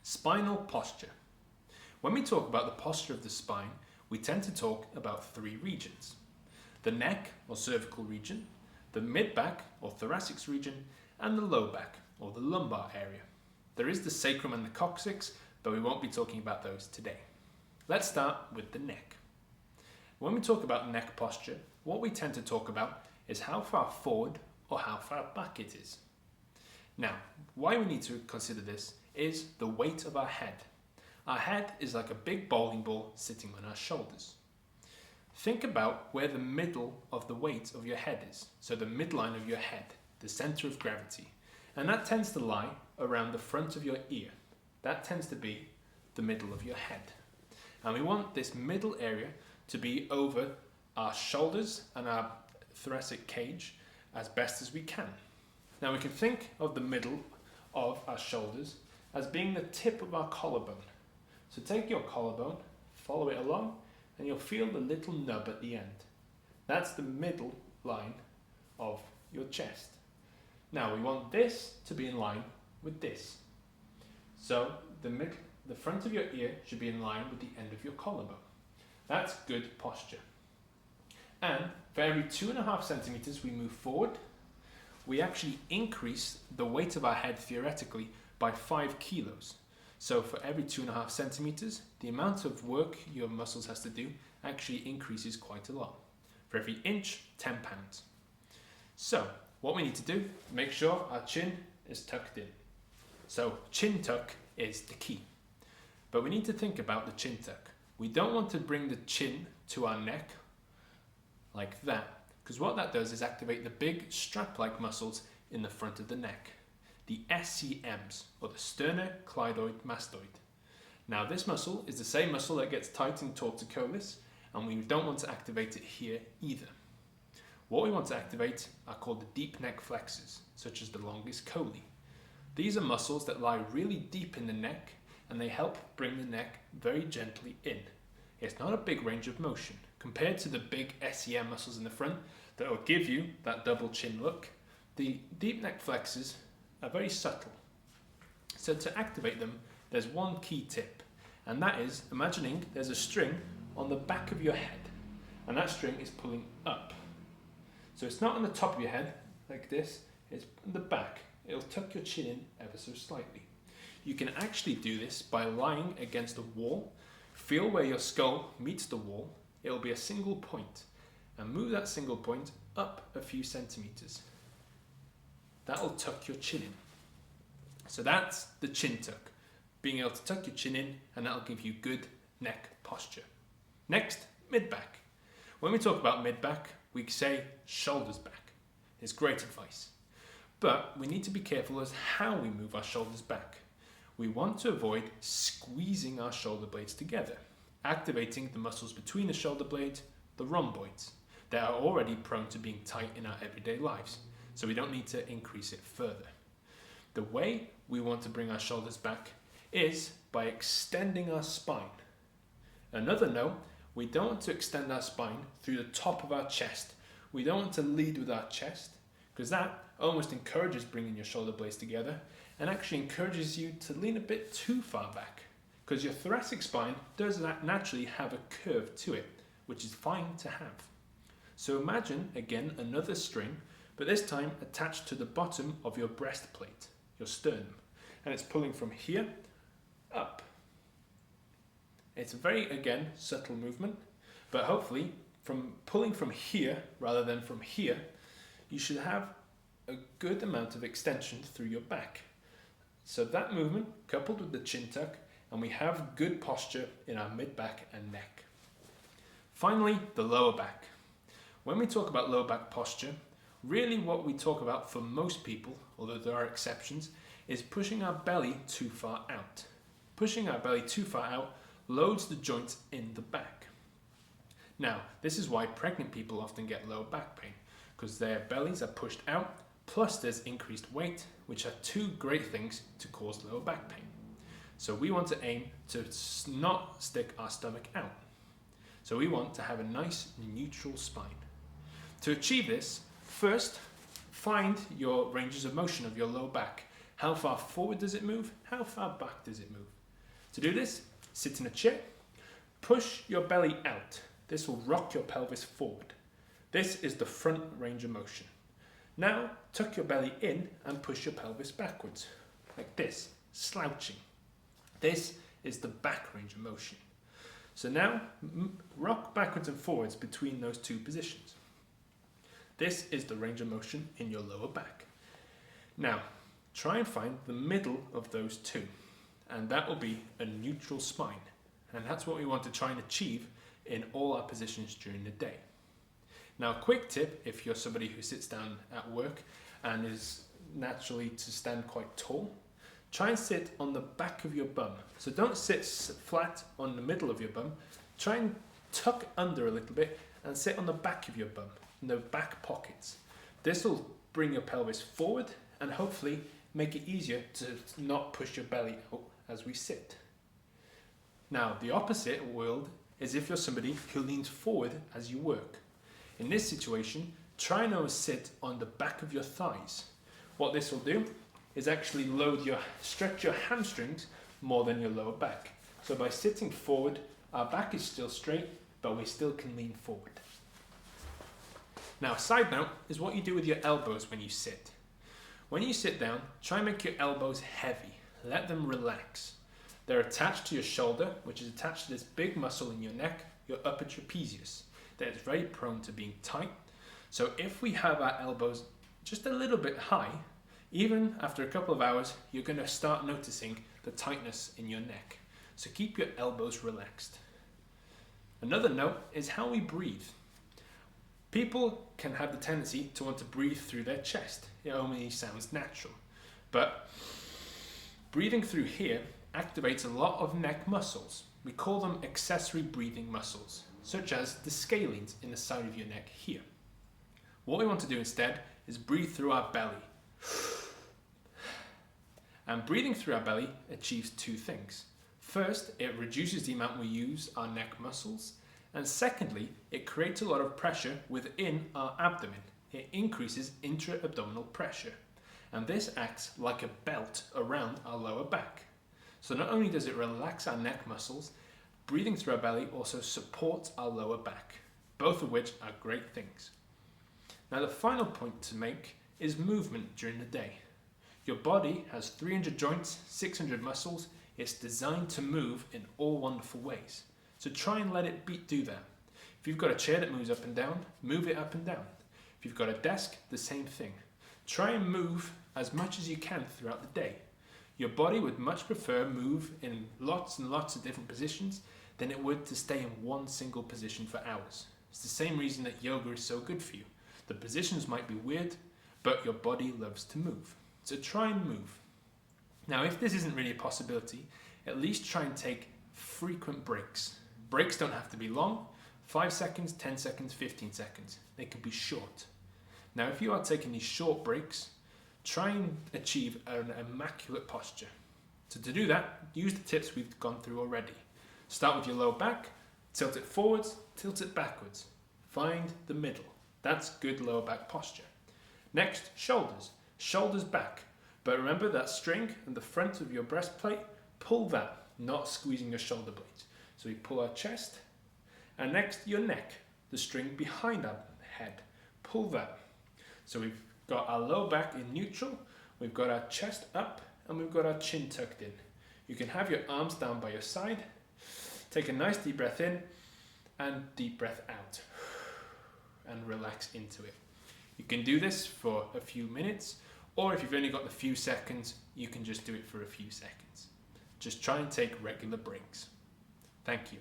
Spinal posture. When we talk about the posture of the spine, we tend to talk about three regions: the neck or cervical region, the mid-back or thoracic region, and the low back or the lumbar area. There is the sacrum and the coccyx, but we won't be talking about those today. Let's start with the neck. When we talk about neck posture, what we tend to talk about is how far forward or how far back it is. Now, why we need to consider this is the weight of our head. Our head is like a big bowling ball sitting on our shoulders. Think about where the middle of the weight of your head is. So the midline of your head, the center of gravity. And that tends to lie around the front of your ear. That tends to be the middle of your head. And we want this middle area to be over our shoulders and our thoracic cage as best as we can. Now we can think of the middle of our shoulders as being the tip of our collarbone. So take your collarbone, follow it along, and you'll feel the little nub at the end. That's the middle line of your chest. Now we want this to be in line with this. So the front of your ear should be in line with the end of your collarbone. That's good posture. And for every 2.5 centimeters we move forward, we actually increase the weight of our head theoretically by 5 kilos. So for every 2.5 centimeters, the amount of work your muscles has to do actually increases quite a lot. For every inch, 10 pounds. So what we need to do, make sure our chin is tucked in. So chin tuck is the key. But we need to think about the chin tuck. We don't want to bring the chin to our neck like that, because what that does is activate the big strap-like muscles in the front of the neck, the SCMs, or the sternocleidomastoid. Now this muscle is the same muscle that gets tight in torticollis, and we don't want to activate it here either. What we want to activate are called the deep neck flexors, such as the longus coeli. These are muscles that lie really deep in the neck, and they help bring the neck very gently in. It's not a big range of motion compared to the big SEM muscles in the front that will give you that double chin look. The deep neck flexors are very subtle. So to activate them, there's one key tip, and that is imagining there's a string on the back of your head, and that string is pulling up. So it's not on the top of your head like this, it's on the back. It'll tuck your chin in ever so slightly. You can actually do this by lying against a wall. Feel where your skull meets the wall. It'll be a single point, and move that single point up a few centimeters. That'll tuck your chin in. So that's the chin tuck, being able to tuck your chin in, and that'll give you good neck posture. Next, mid-back. When we talk about mid-back, we say shoulders back. It's great advice. But we need to be careful as how we move our shoulders back. We want to avoid squeezing our shoulder blades together, activating the muscles between the shoulder blades, the rhomboids, that are already prone to being tight in our everyday lives, so we don't need to increase it further. The way we want to bring our shoulders back is by extending our spine. Another note, we don't want to extend our spine through the top of our chest. We don't want to lead with our chest, because that almost encourages bringing your shoulder blades together and actually encourages you to lean a bit too far back, because your thoracic spine does naturally have a curve to it, which is fine to have. So imagine again another string, but this time attached to the bottom of your breastplate, your sternum, and it's pulling from here up. It's a very, again, subtle movement, but hopefully from pulling from here rather than from here, you should have a good amount of extension through your back. So that movement coupled with the chin tuck, and we have good posture in our mid-back and neck. Finally, the lower back. When we talk about lower back posture, really what we talk about for most people, although there are exceptions, is pushing our belly too far out. Pushing our belly too far out loads the joints in the back. Now, this is why pregnant people often get lower back pain, because their bellies are pushed out, plus there's increased weight, which are two great things to cause lower back pain. So we want to aim to not stick our stomach out. So we want to have a nice neutral spine. To achieve this, first find your ranges of motion of your lower back How far forward does it move? How far back does it move? To do this, sit in a chair, push your belly out. This will rock your pelvis forward. This is the front range of motion. Now, tuck your belly in and push your pelvis backwards, like this, slouching. This is the back range of motion. So now, rock backwards and forwards between those two positions. This is the range of motion in your lower back. Now, try and find the middle of those two, and that will be a neutral spine. And that's what we want to try and achieve in all our positions during the day. Now, a quick tip, if you're somebody who sits down at work and is naturally to stand quite tall, try and sit on the back of your bum. So don't sit flat on the middle of your bum. Try and tuck under a little bit and sit on the back of your bum, in the back pockets. This will bring your pelvis forward and hopefully make it easier to not push your belly out as we sit. Now, the opposite world is if you're somebody who leans forward as you work. In this situation, try and always sit on the back of your thighs. What this will do is actually stretch your hamstrings more than your lower back. So by sitting forward, our back is still straight, but we still can lean forward. Now, a side note is what you do with your elbows when you sit. When you sit down, try and make your elbows heavy. Let them relax. They're attached to your shoulder, which is attached to this big muscle in your neck, your upper trapezius, that is very prone to being tight. So if we have our elbows just a little bit high, even after a couple of hours, you're going to start noticing the tightness in your neck. So keep your elbows relaxed. Another note is how we breathe. People can have the tendency to want to breathe through their chest. It only sounds natural. But breathing through here activates a lot of neck muscles. We call them accessory breathing muscles, such as the scalenes in the side of your neck here. What we want to do instead is breathe through our belly. And breathing through our belly achieves two things. First, it reduces the amount we use our neck muscles. And secondly, it creates a lot of pressure within our abdomen. It increases intra-abdominal pressure. And this acts like a belt around our lower back. So not only does it relax our neck muscles, breathing through our belly also supports our lower back, both of which are great things. Now, the final point to make is movement during the day. Your body has 300 joints, 600 muscles. It's designed to move in all wonderful ways. So try and let it do that. If you've got a chair that moves up and down, move it up and down. If you've got a desk, the same thing. Try and move as much as you can throughout the day. Your body would much prefer move in lots and lots of different positions than it would to stay in one single position for hours. It's the same reason that yoga is so good for you. The positions might be weird, but your body loves to move. So try and move. Now, if this isn't really a possibility, at least try and take frequent breaks. Breaks don't have to be long, 5 seconds, 10 seconds, 15 seconds. They can be short. Now, if you are taking these short breaks, try and achieve an immaculate posture. So to do that, use the tips we've gone through already. Start with your lower back, tilt it forwards, tilt it backwards. Find the middle. That's good lower back posture. Next, shoulders. Shoulders back. But remember that string in the front of your breastplate, pull that, not squeezing your shoulder blades. So we pull our chest. And next, your neck, the string behind our head. Pull that. So we've got our lower back in neutral, we've got our chest up, and we've got our chin tucked in. You can have your arms down by your side. Take a nice deep breath in and deep breath out. And relax into it. You can do this for a few minutes, or if you've only got a few seconds, you can just do it for a few seconds. Just try and take regular breaks. Thank you.